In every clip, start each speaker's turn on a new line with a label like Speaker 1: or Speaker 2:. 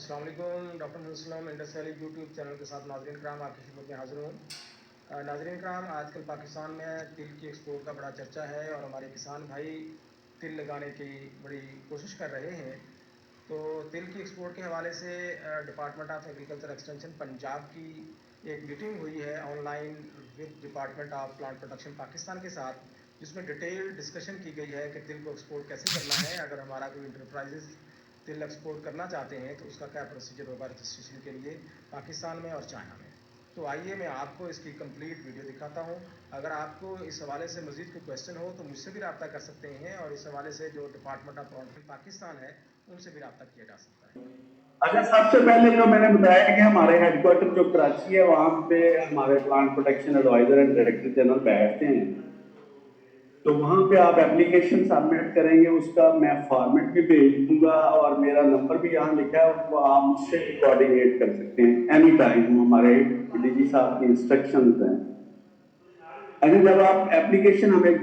Speaker 1: अस्सलाम वालेकुम। डॉक्टर मुस्लिम Indus valley YouTube channel के साथ नाज़रीन कराम आपकी खिदमत में हाजिर हूँ। नाज़रीन कराम, आजकल पाकिस्तान में तिल की एक्सपोर्ट का बड़ा चर्चा है और हमारे किसान भाई तिल लगाने की बड़ी कोशिश कर रहे हैं। तो तिल की एक्सपोर्ट के हवाले से department of agriculture extension Punjab की एक मीटिंग हुई है online with department of plant protection Pakistan के साथ, जिसमें डिटेल डिस्कशन की गई है कि तिल को एक्सपोर्ट कैसे करना है। अगर हमारा कोई इंटरप्राइजेज तिल एक्सपोर्ट करना चाहते हैं तो उसका क्या प्रोसीजर होगा रजिस्ट्रेशन के लिए पाकिस्तान में और चाइना में। तो आइए मैं आपको इसकी कंप्लीट वीडियो दिखाता हूँ। अगर आपको इस हवाले से मज़ीद कोई क्वेश्चन हो तो मुझसे भी रब्ता कर सकते हैं और इस हवाले से जो डिपार्टमेंट ऑफ प्रोटेक्शन पाकिस्तान है उनसे भी रब्ता किया जा सकता है।
Speaker 2: अच्छा, सबसे पहले जो मैंने बताया कि हमारे हेडक्वार्टर जो कराची है वहाँ पे हमारे plant protection adviser and director general बैठते हैं। तो वहाँ पे आप एप्लीकेशन सबमिट करेंगे, उसका मैं फॉर्मेट भी भेज दूंगा और मेरा नंबर भी यहाँ लिखा है, वो आप मुझसे भी कोऑर्डिनेट कर सकते हैं एनी टाइम। हमारे डीजी साहब की इंस्ट्रक्शंस हैं। अच्छा, जब आप एप्लीकेशन हमें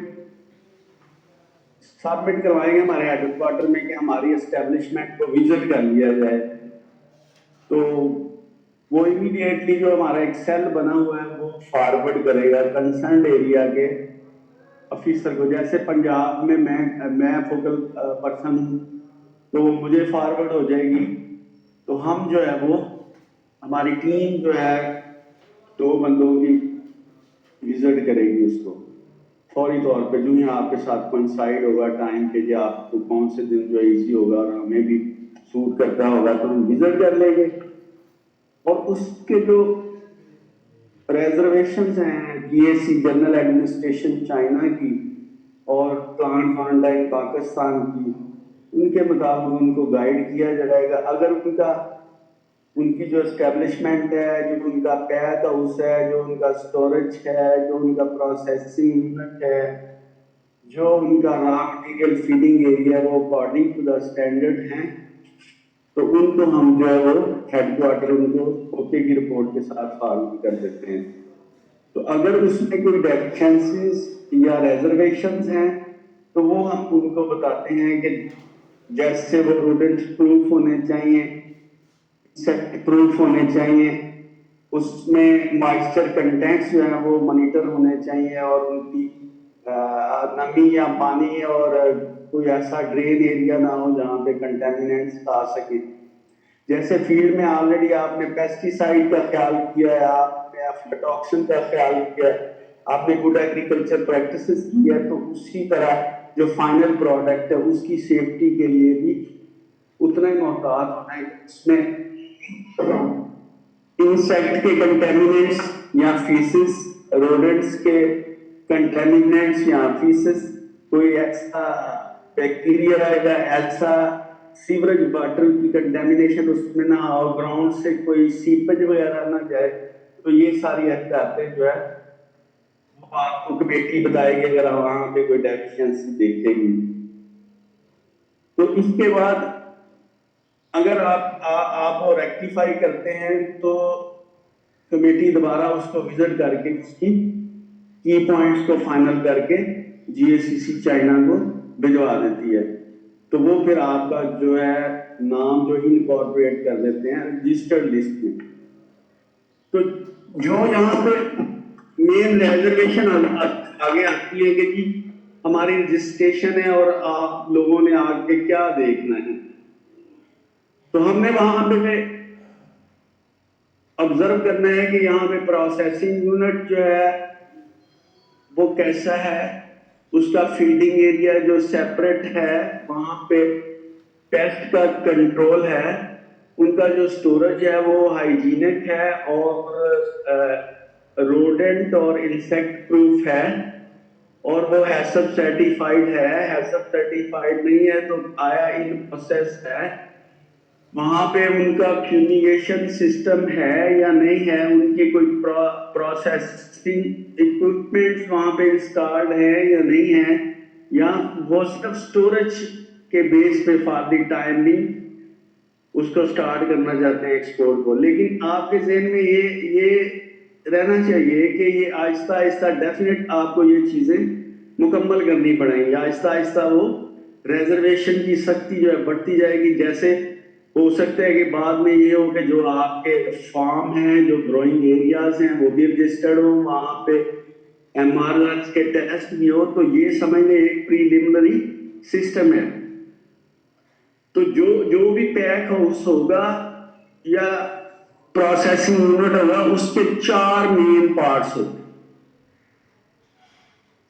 Speaker 2: सबमिट करवाएंगे हमारे हेडक्वार्टर में कि हमारी एस्टेब्लिशमेंट को विजिट कर लिया जाए, तो वो इमीडिएटली जो हमारा एक सेल बना हुआ है वो फॉरवर्ड करेगा कंसर्न एरिया के ऑफिसर को। जैसे पंजाब में मैं फोकल पर्सन हूँ, तो वो मुझे फॉरवर्ड हो जाएगी। तो हम जो है वो हमारी टीम जो है 2 बंदों की विजिट करेगी उसको फौरी तौर पे, जो ही आपके साथ कोइंसाइड होगा टाइम के, जो आपको कौन से दिन जो इजी होगा और हमें भी सूट करता होगा तो हम विजिट कर लेंगे। और उसके जो रिजर्वेशंस हैं जीएसी जनरल एडमिनिस्ट्रेशन चाइना की और प्लांट फॉर्मलाइन पाकिस्तान की, उनके मुताबिक उनको गाइड किया जाएगा। अगर उनकी जो एस्टेब्लिशमेंट है, जो उनका पैक हाउस है, जो उनका स्टोरेज है, जो उनका प्रोसेसिंग यूनिट है, जो उनका रॉ मटेरियल फीडिंग एरिया, वो अकॉर्डिंग टू द स्टैंडर्ड हैं, तो उनको हम जो है वो हेडक्वार्टर उनको ओके की रिपोर्ट के साथ फॉरवर्ड कर देते हैं। तो अगर उसमें कोई डेफिशिएंसीज या रिजर्वेशंस हैं तो वो हम उनको बताते हैं कि जैसे वो रोडेंट प्रूफ होने चाहिए, इंसेक्ट प्रूफ होने चाहिए, उसमें मॉइस्चर कंटेंट्स जो है वो मॉनिटर होने चाहिए और उनकी नमी या पानी और कोई ऐसा ड्रेन एरिया ना हो जहाँ पे कंटेमिनेंट्स आ सके। जैसे फील्ड में ऑलरेडी आपने पेस्टिसाइड का ख्याल किया है, आपने एफ्लाटॉक्सिन का ख्याल किया है, आपने गुड एग्रीकल्चर प्रैक्टिसेस की है, तो उसी तरह जो फाइनल प्रोडक्ट है उसकी सेफ्टी के लिए भी उतना ही मोहतात होना है। उसमें इंसेक्ट के कंटेमिनेंट्स या फीसिस, रोडेंट्स के कंटेमिनेंट्स या फीसिस, कोई ऐसा बैक्टीरिया या ऐसा सीवरेज वाटर की कंटेमिनेशन उसमें ना हो, ग्राउंड से कोई सीपेज वगैरह ना जाए। तो ये सारी एहतियातें जो है वो आपको कमेटी बताएगी अगर वहां पे कोई डेफिशिएंसी देखेगी। तो इसके बाद अगर आप वो रेक्टिफाई करते हैं तो कमेटी दोबारा उसको विजिट करके उसकी की पॉइंट्स को फाइनल करके जीएसीसी चाइना को भिजवा देती है। तो वो फिर आपका जो है नाम जो इनकॉर्पोरेट कर देते हैं रजिस्टर्ड लिस्ट में। तो जो यहाँ पे मेन रिजर्वेशन आगे आती है कि जी हमारी रजिस्ट्रेशन है और आप लोगों ने आगे क्या देखना है। तो हमने वहां पे ऑब्जर्व करना है कि यहाँ पे प्रोसेसिंग यूनिट जो है वो कैसा है, उसका फीडिंग एरिया जो सेपरेट है, वहां पे पेस्ट का कंट्रोल है, उनका जो स्टोरेज है वो हाइजीनिक है और रोडेंट और इंसेक्ट प्रूफ है और वो हैसब सर्टिफाइड है। हैसब सर्टिफाइड नहीं है तो आया इन प्रोसेस है। वहां पे उनका फ्यूमिगेशन सिस्टम है या नहीं है, उनके कोई प्रोसेसिंग इक्विपमेंट्स वहां पे इंस्टॉल्ड है या नहीं है, या वो सिर्फ स्टोरेज के बेस पे फॉर द टाइम भी उसको स्टार्ट करना चाहते हैं एक्सपोर्ट को। लेकिन आपके जहन में ये रहना चाहिए कि ये आहिस्ता आहिस्ता डेफिनेट आपको ये चीजें मुकम्मल करनी पड़ेंगी। आहिस्ता आहिस्ता वो रिजर्वेशन की सख्ती जो है बढ़ती जाएगी। जैसे हो सकता है कि बाद में ये हो कि जो आपके फार्म हैं, जो ग्रोइंग एरियाज हैं, वो भी रजिस्टर्ड हो, वहां पे एमआरएस के टेस्ट भी हो। तो ये समझ लें एक प्रीलिमिनरी सिस्टम है। तो जो जो भी पैक हाउस होगा या प्रोसेसिंग यूनिट होगा, उसके 4 मेन पार्ट्स होते हैं।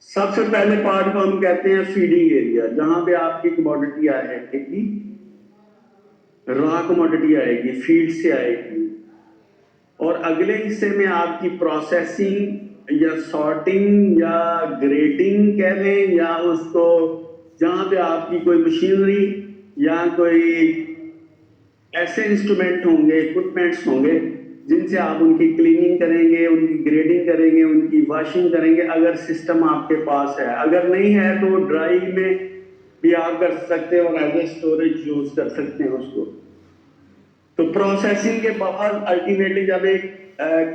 Speaker 2: सबसे पहले पार्ट को हम कहते हैं फीडिंग एरिया, जहां पे आपकी कमोडिटी आएगी, रॉ कमोडिटी आएगी, फील्ड से आएगी। और अगले हिस्से में आपकी प्रोसेसिंग या सॉर्टिंग या ग्रेडिंग कह लें, या उसको जहां पे आपकी कोई मशीनरी या कोई ऐसे इंस्ट्रूमेंट होंगे, इक्विपमेंट्स होंगे जिनसे आप उनकी क्लीनिंग करेंगे, उनकी ग्रेडिंग करेंगे, उनकी वॉशिंग करेंगे, अगर सिस्टम आपके पास है। अगर नहीं है तो ड्राई में भी आप कर सकते हैं और एज ए स्टोरेज यूज कर सकते हैं उसको। तो प्रोसेसिंग के बाद अल्टीमेटली जब एक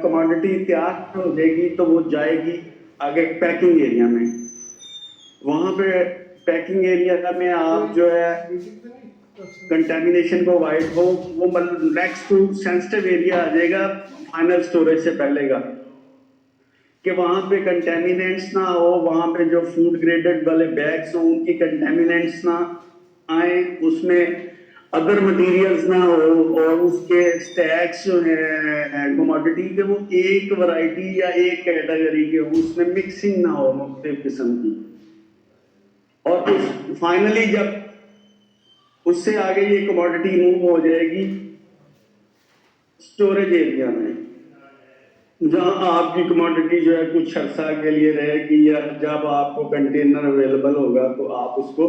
Speaker 2: कमोडिटी तैयार हो जाएगी तो वो जाएगी आगे पैकिंग एरिया में। वहां पे पैकिंग एरिया में आप जो है कंटेमिनेशन को अवॉइड हो, वो मतलब नेक्स्ट टू सेंसिटिव एरिया आ जाएगा फाइनल स्टोरेज से पहले का, कि वहां पे कंटेमिनेंट्स ना हो, वहां पे जो फूड ग्रेडेड वाले बैग्स हों उनकी कंटेमिनेंट्स ना आए, उसमें अदर मटेरियल्स ना हो, और उसके स्टैक्स जो है कमोडिटी के वो एक वैरायटी या एक कैटेगरी के हो, उसमें मिक्सिंग ना हो मुख्तलिफ किस्म की। और फिर फाइनली जब उससे आगे ये कमोडिटी मूव हो जाएगी स्टोरेज एरिया में, जहां आपकी कमोडिटी जो है कुछ अर्सा के लिए रहेगी, या जब आपको कंटेनर अवेलेबल होगा तो आप उसको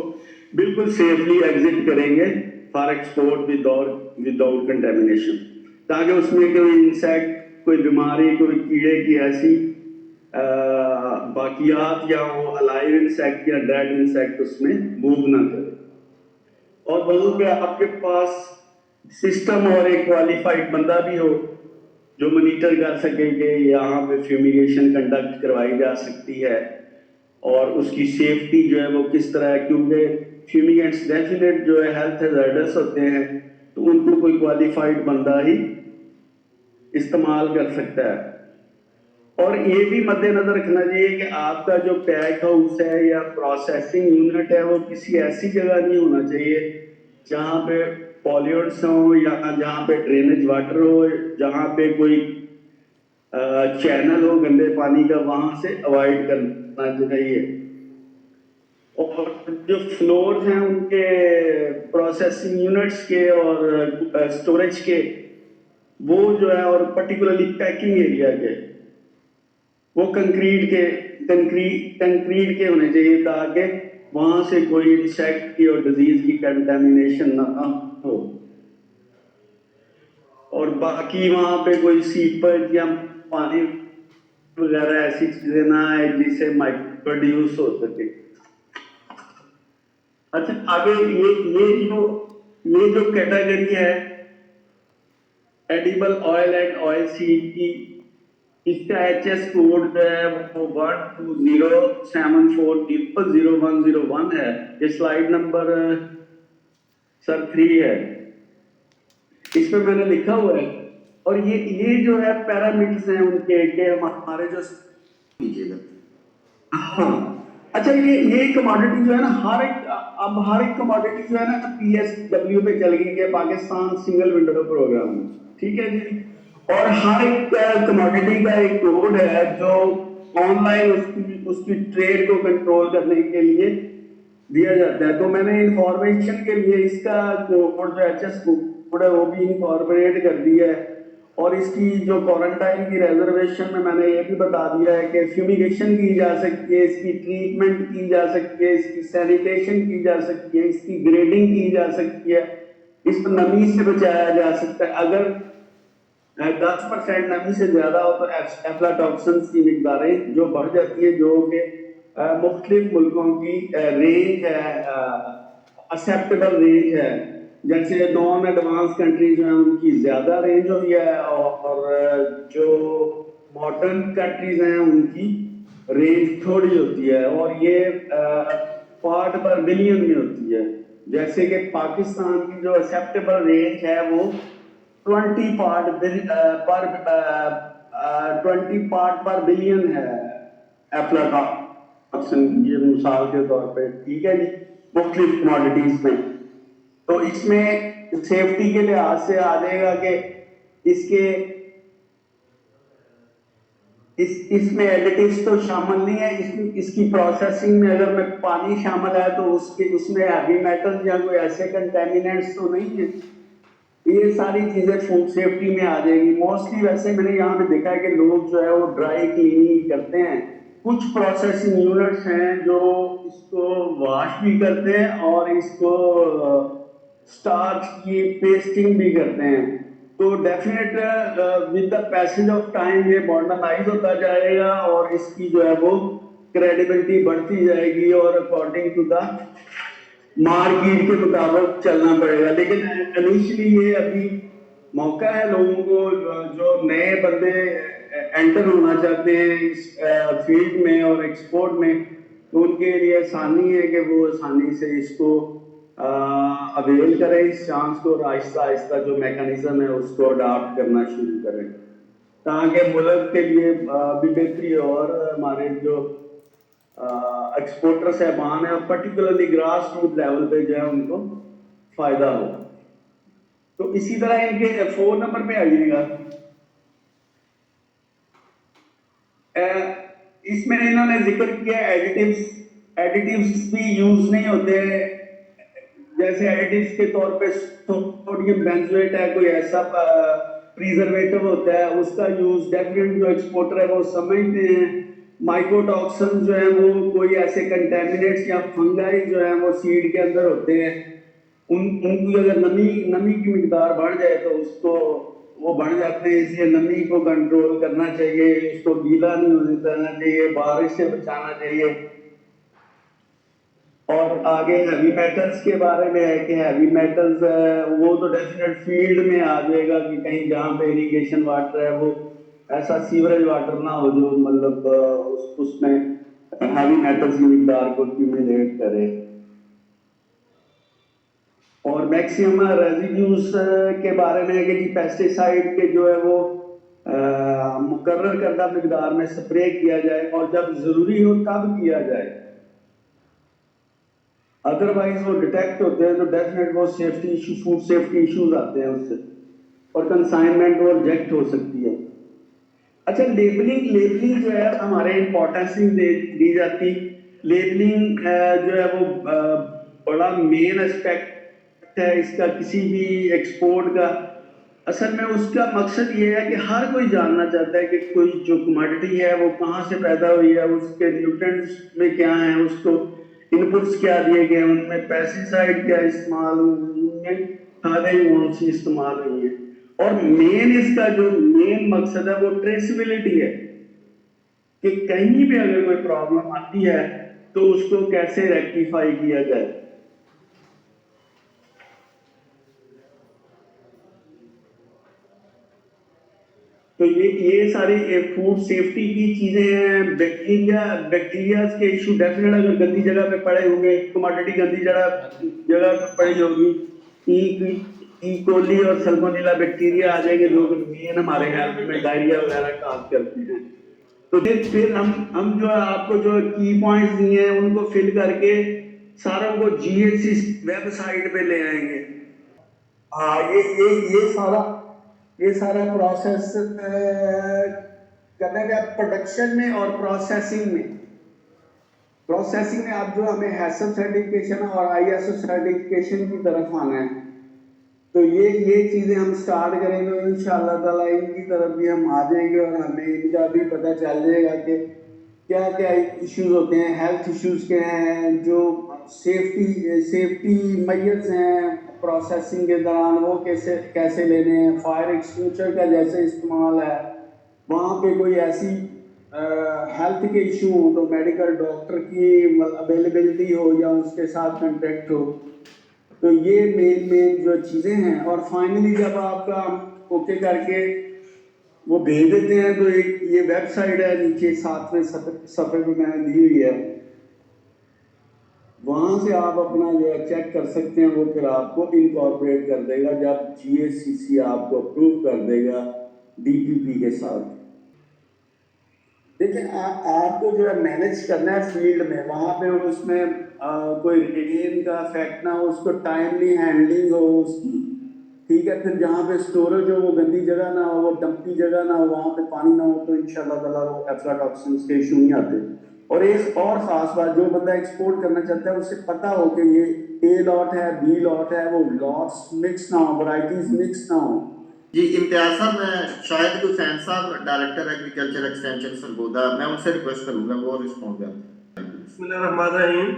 Speaker 2: बिल्कुल सेफली एग्जिट करेंगे फॉर एक्सपोर्ट विदाउट कंटेमिनेशन, ताकि उसमें कोई इंसेक्ट, कोई बीमारी, कोई कीड़े की ऐसी बाकियात या वो अलाइव इंसेक्ट या डेड इंसेक्ट उसमें मूव ना करे। और वहां पे आपके पास सिस्टम और एक क्वालिफाइड बंदा भी हो जो मॉनिटर कर सके कि यहाँ पे फ्यूमिगेशन कंडक्ट करवाई जा सकती है और उसकी सेफ्टी जो है वो किस तरह है, क्योंकि फ्यूमिगेंट्स डेफिनेट जो है हेल्थ हैजर्डस होते हैं, तो उनको कोई क्वालिफाइड बंदा ही इस्तेमाल कर सकता है। और ये भी मद्देनजर रखना चाहिए कि आपका जो पैक हाउस है या प्रोसेसिंग यूनिट है वो किसी ऐसी जगह नहीं होना चाहिए जहाँ पे पॉल्यूट्स हो, या जहाँ पे ड्रेनेज वाटर हो, जहाँ पे कोई चैनल हो गंदे पानी का, वहां से अवॉइड करना चाहिए। और जो फ्लोर्स हैं उनके प्रोसेसिंग यूनिट्स के और स्टोरेज के, वो जो है, और पर्टिकुलरली पैकिंग एरिया के, वो कंक्रीट के होने चाहिए, ताकि वहां से कोई इंसेक्ट की और डिजीज की कंटेमिनेशन ना हो। और बाकी वहां पे कोई सीपेज या पानी वगैरह ऐसी चीजें ना आए जिससे प्रोड्यूस हो सके। अच्छा, आगे ये जो कैटेगरी है edible oil and oil seed की, इसका HS कोड जो है वो 12074000101 है। ये स्लाइड नंबर सर 3 है, इसमें मैंने लिखा हुआ है। और ये जो है पैरामीटर्स हैं उनके के हमारे जो लीजिएगा। हाँ, अच्छा, ये कमोडिटी जो है ना, हर एक कमोडिटी जो है ना PSW पे चल गई है, पाकिस्तान सिंगल विंडो प्रोग्राम में, ठीक है जी। और हर एक कमोडिटी का एक कोड है जो ऑनलाइन उसकी ट्रेड को कंट्रोल करने के लिए दिया जाता है। तो मैंने इंफॉर्मेशन के लिए इसका कोड जो HS कोड है वो भी इनकॉर्पोरेट कर दिया है। और इसकी जो क्वारंटाइन की रिजर्वेशन में मैंने ये भी बता दिया है कि फ्यूमिगेशन की जा सकती है, इसकी ट्रीटमेंट की जा सकती है, इसकी सैनिटेशन की जा सकती है, इसकी ग्रेडिंग की जा सकती है, इसको नमी से बचाया जा सकता है। अगर 10% नमी से ज्यादा हो तो एफ्लाटॉक्सिन्स की मिकदारें जो बढ़ जाती है, जो कि मुख्तलिफ मुल्कों की रेंज है, एक्सेप्टेबल रेंज है। जैसे नॉन एडवांस कंट्रीज में उनकी ज्यादा रेंज हुई है, और जो मॉडर्न कंट्रीज हैं उनकी रेंज थोड़ी होती है, और ये पार्ट पर बिलियन में होती है। जैसे कि पाकिस्तान की जो एक्सेप्टेबल रेंज है वो 20 पार्ट पर बिलियन है एफ्लाटॉक्सिन, ये मिसाल के तौर पे, ठीक है जी, मुख्तलिफ कमोडिटीज में। तो इसमें सेफ्टी के लिहाज से आ जाएगा कि इसके इसमें एडिटिव्स तो शामिल नहीं है, इसकी प्रोसेसिंग में अगर मैं पानी शामिल है तो उसमें हैवी मेटल या कोई ऐसे कंटेमिनेंट्स तो नहीं है। ये सारी चीजें फूड सेफ्टी में आ जाएगी मोस्टली। वैसे मैंने यहाँ पे देखा है कि लोग जो है वो ड्राई क्लीनिंग करते हैं, कुछ प्रोसेसिंग यूनिट्स हैं जो इसको वॉश भी करते हैं और इसको स्टार्च की पेस्टिंग भी करते हैं। तो definite with the passage of time ये मॉडर्नाइज होता जाएगा और इसकी जो है वो क्रेडिबिलिटी बढ़ती जाएगी और अकॉर्डिंग टू द मार्केट के मुताबिक चलना पड़ेगा। लेकिन इनिशियली ये अभी मौका है लोगों को, जो नए बंदे एंटर होना चाहते हैं इस फील्ड में और एक्सपोर्ट में, तो उनके लिए आसानी है कि वो आसानी से इसको अवेल करें इस चांस को, और आहिस्ता आहिस्ता जो मैकेनिज्म है उसको अडाप्ट करना शुरू करें ताकि मुल्क के लिए भी बेहतरी हो और हमारे जो एक्सपोर्टर साहबान है पर्टिकुलरली ग्रास रूट लेवल पे जो है उनको फायदा हो। तो इसी तरह इनके 4 नंबर पे आइएगा। इसमें इन्होंने जिक्र किया एडिटिव्स भी यूज नहीं होते, जैसे एडिटिव्स के तौर पे सोडियम बेंजोएट है, कोई ऐसा प्रिजर्वेटिव होता है, उसका यूज डेफिनेट जो एक्सपोर्टर है वो समझते हैं। माइकोटॉक्सिन जो है वो कोई ऐसे कंटेमिनेट्स या फंगाई जो है वो सीड के अंदर होते हैं, उनकी अगर नमी की मिकदार बढ़ जाए तो उसको वो बढ़ जाते हैं, इसलिए नमी को कंट्रोल करना चाहिए, उसको गीला नहीं होने देना चाहिए, बारिश से बचाना चाहिए। और आगे हैवी मेटल्स के बारे में है कि हैवी मेटल्स वो तो डेफिनेट फील्ड में आ जाएगा कि कहीं जहाँ पे इरिगेशन वाटर है वो ऐसा सीवरेज वाटर ना हो जो मतलब उसमें हैवी मेटल्स की मिकदार को एक्यूमुलेट करे। और मैक्सिमम रेजिड्यूज के बारे में है कि जी पेस्टिसाइड के जो है वो मुकर्रर करदा मिकदार में स्प्रे किया जाए और जब जरूरी हो तब किया जाए, अदरवाइज वो डिटेक्ट होते हैं तो डेफिनेट वो safety issue, food safety issues आते हैं उससे, और कंसाइनमेंट वो रिजेक्ट हो सकती है। अच्छा, लेबलिंग जो है हमारे इंपॉर्टेंस दी जाती। लेबलिंग जो है वो बड़ा मेन एस्पेक्ट है इसका किसी भी एक्सपोर्ट का। असल में उसका मकसद ये है कि हर कोई जानना चाहता है कि कोई जो कमोडिटी है वो कहाँ से पैदा हुई है, उसके न्यूट्रिएंट्स में क्या है, उसको इनपुट्स क्या दिए गए, उनमें पेस्टिसाइड क्या इस्तेमाल, उनमें खादें कौन सी इस्तेमाल हुई है। और मेन इसका जो मेन मकसद है वो ट्रेसेबिलिटी है कि कहीं भी अगर कोई प्रॉब्लम आती है तो उसको कैसे रेक्टिफाई किया जाए। तो ये सारी फूड सेफ्टी की चीजें हैं। बैक्टीरिया के इशू डेफिनेट, अगर गंदी जगह पे पड़े होंगे, कमोडिटी गंदी जगह पे पड़ी होगी, ई कोली और सल्मोनेला बैक्टीरिया आ जाएंगे जो मेन हमारे हेल्थ में डायरिया वगैरह काज करते हैं। तो फिर हम जो है आपको जो की पॉइंट्स दिए हैं उनको फिल करके सारों को जीएससी वेबसाइट पे ले आएंगे। हाँ, ये सारा प्रोसेस करने का प्रोडक्शन में और प्रोसेसिंग में आप जो हमें हैसब सर्टिफिकेशन और आईएसओ सर्टिफिकेशन की तरफ आना है, तो ये चीज़ें हम स्टार्ट करेंगे तो इंशाअल्लाह ताला इनकी तरफ भी हम आ जाएंगे और हमें इनका भी पता चल जाएगा कि क्या क्या इश्यूज होते हैं, हेल्थ इश्यूज क्या हैं, जो सेफ्टी मेजर्स हैं प्रोसेसिंग के दौरान वो कैसे लेने हैं, फायर एक्सटिंग्विशर का जैसे इस्तेमाल है, वहाँ पे कोई ऐसी हेल्थ के इशू हो तो मेडिकल डॉक्टर की अवेलेबिलिटी हो या उसके साथ कॉन्टेक्ट हो। तो ये मेन जो चीज़ें हैं। और फाइनली जब आपका ओके करके वो भेज देते हैं तो एक ये वेबसाइट है नीचे 7वें सफ़े पे मैंने दी हुई है, वहाँ से आप अपना जो है चेक कर सकते हैं, वो फिर आपको इनकॉर्पोरेट कर देगा जब GACC आपको अप्रूव कर देगा DPP के साथ। देखिए आपको जो है मैनेज करना है फील्ड में, वहाँ पे उसमें कोई रेन का इफेक्ट ना हो, उसको टाइमली हैंडलिंग हो उसकी, ठीक है। फिर जहाँ पे स्टोरेज हो वो गंदी जगह ना हो, वो डंपी जगह ना हो, वहाँ पे पानी ना हो, तो इंशाल्लाह ताला वो एफ्लाटॉक्सिन्स के इशू नहीं आते। और एक और खास बात, जो बंदा एक्सपोर्ट करना चाहता है उसे पता हो कि ये A लॉट है, B लॉट है, वो लॉट्स मिक्स ना हो, वैरायटीज मिक्स ना हो।
Speaker 3: जी इम्तियाज साहब, मैं शायद हुसैन साहब डायरेक्टर एग्रीकल्चर एक्सटेंशन सरगोदा, मैं उनसे रिक्वेस्ट करूंगा वो रिस्पॉन्ड करें।
Speaker 4: बिस्मिल्लाहिर्रहमानिर्रहीम।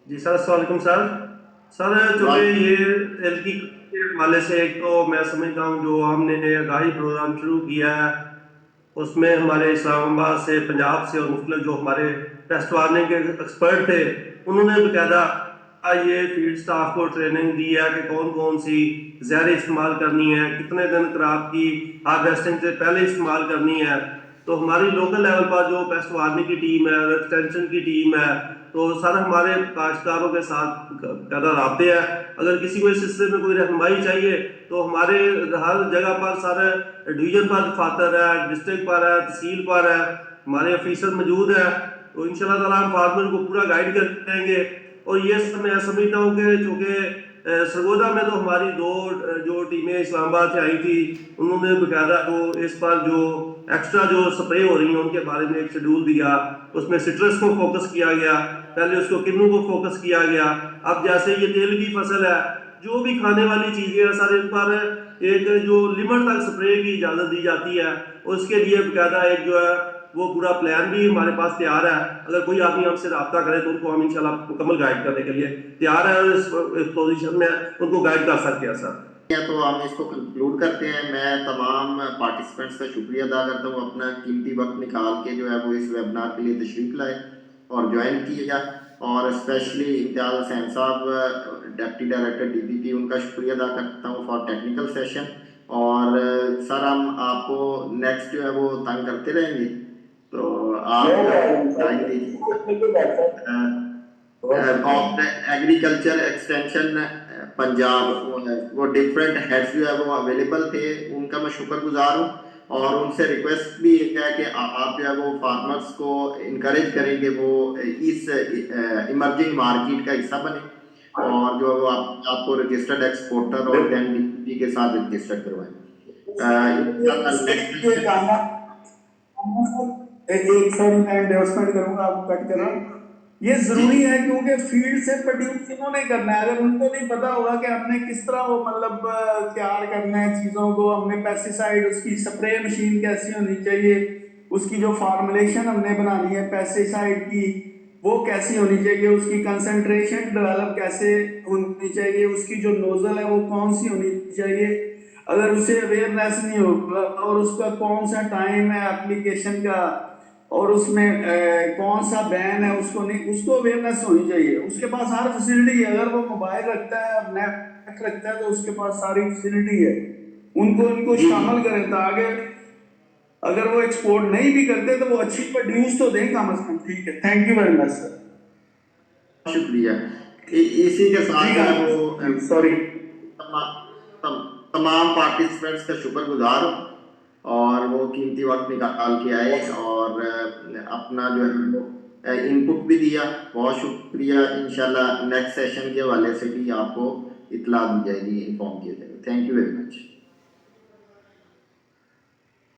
Speaker 4: जी सर, अस्सलाम वालेकुम सर। सर चूँकि ये एलकी के हवाले से, एक तो मैं समझता हूँ जो हमने आगाही प्रोग्राम शुरू किया है उसमें हमारे इस्लामाबाद से, पंजाब से और मुख्तलिफ जो हमारे पेस्ट वार्निंग के एक्सपर्ट थे उन्होंने बाकायदा ये फील्ड स्टाफ को ट्रेनिंग दी है कि कौन कौन सी जहरें इस्तेमाल करनी है, कितने दिन क्रॉप की हार्वेस्टिंग से पहले इस्तेमाल करनी है। तो हमारी लोकल लेवल पर जो पेस्ट वार्निंग की टीम है, एक्सटेंशन की टीम है, तो सर हमारे काश्तकारों के साथ ज़्यादा राब्ते हैं। अगर किसी को इस सिलसिले में कोई रहनुमाई चाहिए तो हमारे हर जगह पर सर डिवीजन पर दफातर है, डिस्ट्रिक्ट पर है, तहसील पर है, हमारे ऑफिसर मौजूद है। तो इंशाल्लाह ताला हम फार्मर को पूरा गाइड करेंगे। और ये सब मैं समझता हूँ कि चूँकि सरगोदा में तो हमारी दो जो टीमें इस्लामाबाद से आई थी उन्होंने बाकायदा तो इस पर जो एक्स्ट्रा जो स्प्रे हो रही हैं उनके बारे में एक शेड्यूल दिया, उसमें सिट्रस को फोकस किया गया, पहले उसको किन्नू को फोकस किया गया। अब जैसे ये तेल की फसल है, जो भी खाने वाली चीज़ें हैं सर, इन पर एक जो लिमिट तक स्प्रे की इजाज़त दी जाती है, उसके लिए बाकायदा एक जो है वो पूरा प्लान भी हमारे पास तैयार है। अगर कोई आदमी हमसे रब्ता करे तो उनको हम इंशाल्लाह मुकम्मल गाइड करने के लिए तैयार है और इस पोजीशन में उनको गाइड कर सकते हैं सर।
Speaker 3: तो हम इसको कंक्लूड करते हैं। मैं तमाम पार्टिसिपेंट्स का शुक्रिया अदा करता हूँ, अपना कीमती वक्त निकाल के जो है वो इस वेबिनार के लिए तशरीफ लाए और ज्वाइन किया। और स्पेशली इम्तियाज हुसैन साहब डिप्टी डायरेक्टर DPP, उनका शुक्रिया अदा करता हूँ फॉर टेक्निकल सेशन। और सर हम आपको नेक्स्ट जो है वो तंग करते रहेंगे, तो आप टाइम दीजिए। ऑफ एग्रीकल्चर एक्सटेंशन पंजाब वो डिफरेंट हेड्स जो है वो अवेलेबल थे, उनका मैं शुक्रगुजार हूँ। और उनसे रिक्वेस्ट भी है कि आप जो है वो फार्मर्स को इनकरेज करेंगे वो इस इमर्जिंग मार्केट का हिस्सा बने, और जो है वो आपको रजिस्टर्ड एक्सपोर्टर और देन DPP के साथ रजिस्टर्ड करवाएं।
Speaker 2: एक सॉरी मैं एंडोर्समेंट करूंगा, आपको कट कर रहा हूं। ये जरूरी है क्योंकि फील्ड से प्रोड्यूस इन्होंने करना है। अगर उनको नहीं पता होगा कि हमने किस तरह वो मतलब तैयार करना है चीजों को, हमने पेस्टिसाइड, उसकी स्प्रे मशीन कैसी होनी चाहिए, उसकी जो फार्मुलेशन हमने बनानी है पेस्टिसाइड की वो कैसी होनी चाहिए, उसकी कंसंट्रेशन डेवलप कैसे होनी चाहिए, उसकी जो नोजल है वो कौन सी होनी चाहिए, अगर उसे अवेयरनेस नहीं होगा और उसका कौन सा टाइम है एप्लीकेशन का और उसमें कौन सा बैन है, उसको नहीं, उसको अवेयरनेस होनी चाहिए। उसके पास हर फैसिलिटी है, अगर वो मोबाइल रखता है, नेट रखता है, तो उसके पास सारी फैसिलिटी है। उनको शामिल करें ताकि अगर वो एक्सपोर्ट नहीं भी करते तो वो अच्छी प्रोड्यूस तो दें कम से कम। ठीक है, thank you very much sir.
Speaker 3: शुक्रिया। इसी के साथ वो
Speaker 2: सॉरी
Speaker 3: तमाम पार्टिसिपेंट्स का शुक्रगुजार हूँ और वो कीमती वक्त निकाल के आए और अपना जो है इनपुट भी दिया। बहुत शुक्रिया। इंशाल्लाह नेक्स्ट सेशन के हवाले से भी आपको इतला दी जाएगी, इन्फॉर्म किया जाएगा। Thank you very much.